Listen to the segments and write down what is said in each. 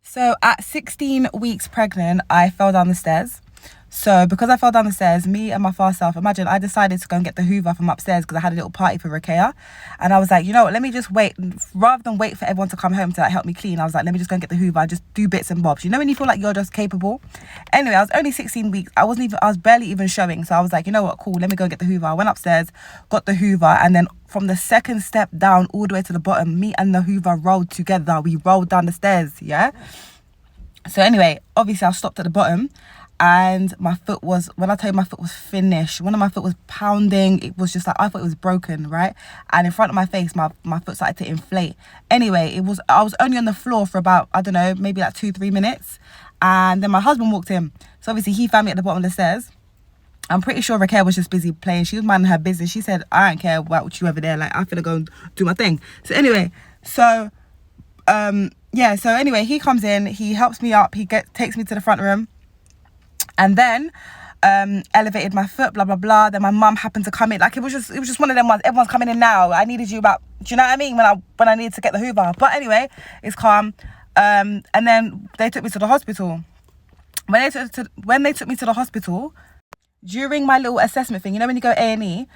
So at 16 weeks pregnant, I fell down the stairs. So because I fell down the stairs, me and my fast self, imagine I decided to go and get the Hoover from upstairs because I had a little party for Rakea. And I was like, you know what, let me just wait. Rather than wait for everyone to come home to help me clean, I was like, let me just go and get the Hoover, just do bits and bobs. You know when you feel like you're just capable? Anyway, I was only 16 weeks. I was barely even showing. So I was like, you know what, cool, let me go and get the Hoover. I went upstairs, got the Hoover, and then from the second step down all the way to the bottom, me and the Hoover rolled together. We rolled down the stairs, yeah? So anyway, obviously I stopped at the bottom and my foot was, when I tell you my foot was finished, one of my foot was pounding. It was just like, I thought it was broken, right? And in front of my face, my foot started to inflate. Anyway, I was only on the floor for about, I don't know, maybe like 2-3 minutes. And then my husband walked in. So obviously he found me at the bottom of the stairs. I'm pretty sure Raquel was just busy playing. She was minding her business. She said, I don't care about you over there. Like, I'm finna go and do my thing. So anyway, so anyway, he comes in, he helps me up, takes me to the front room, and then elevated my foot, blah blah blah. Then my mum happened to come in. Like, it was just one of them ones. Everyone's coming in now. I needed you about, do you know what I mean? When I needed to get the Hoover. But anyway, it's calm. And then they took me to the hospital. When they took me to the hospital, during my little assessment thing, you know when you go A&E,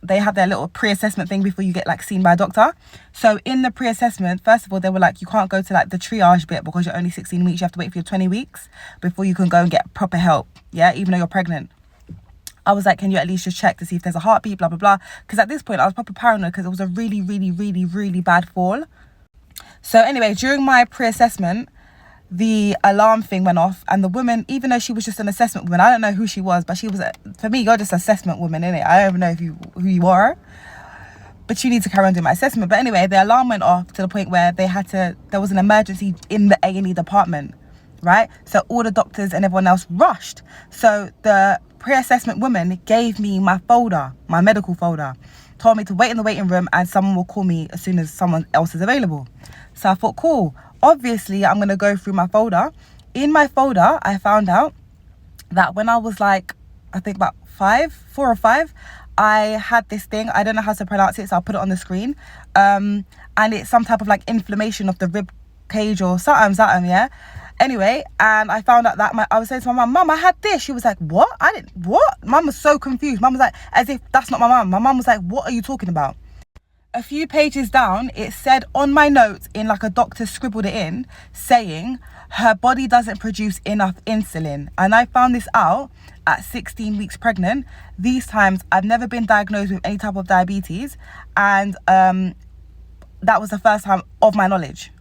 they have their little pre-assessment thing before you get like seen by a doctor. So in the pre-assessment, first of all, they were like, you can't go to like the triage bit because you're only 16 weeks. You have to wait for your 20 weeks before you can go and get proper help, yeah, even though you're pregnant. I was like, can you at least just check to see if there's a heartbeat, blah blah blah, because at this point I was proper paranoid because it was a really really really really bad fall. So anyway, during my pre-assessment, the alarm thing went off, and the woman, even though she was just an assessment woman, I don't know who she was, but she was, for me, you're just assessment woman, innit? I don't even know who you are, but you need to carry on doing my assessment. But anyway, the alarm went off to the point where there was an emergency in the A&E department, right? So all the doctors and everyone else rushed. So the pre-assessment woman gave me my folder, my medical folder, told me to wait in the waiting room and someone will call me as soon as someone else is available. So I thought, cool. Obviously, I'm going to go through my folder. In my folder, I found out that when I was like, I think about 4 or 5, I had this thing. I don't know how to pronounce it, so I'll put it on the screen. And it's some type of like inflammation of the rib cage or something, yeah? Anyway, and I found out that I was saying to my mum, I had this. She was like, what? What? Mum was so confused. Mum was like, as if that's not my mum. My mum was like, what are you talking about? A few pages down, it said on my notes, in like a doctor scribbled it in, saying her body doesn't produce enough insulin. And I found this out at 16 weeks pregnant. These times I've never been diagnosed with any type of diabetes, and that was the first time of my knowledge.